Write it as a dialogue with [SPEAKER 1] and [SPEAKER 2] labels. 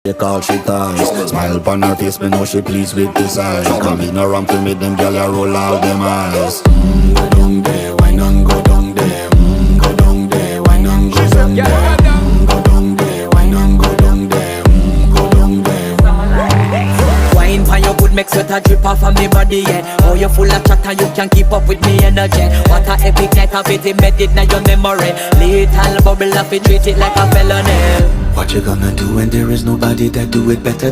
[SPEAKER 1] They call she ties. Smile upon her face, me know she pleased with this eyes. Come in around to me, them gyal a roll out them eyes. Go down there, why not go down there? Go down there, why not go down there? Go down there, why not go down there? Go down there.
[SPEAKER 2] Wine pan your good, make sweat a drip off of me body, yeah. Oh, you full of chatter, you can keep up with me energy. What a epic night of it, embedded in your memory. Little bubble of it, treat it like a felony.
[SPEAKER 1] What you gonna do when there is nobody that do it better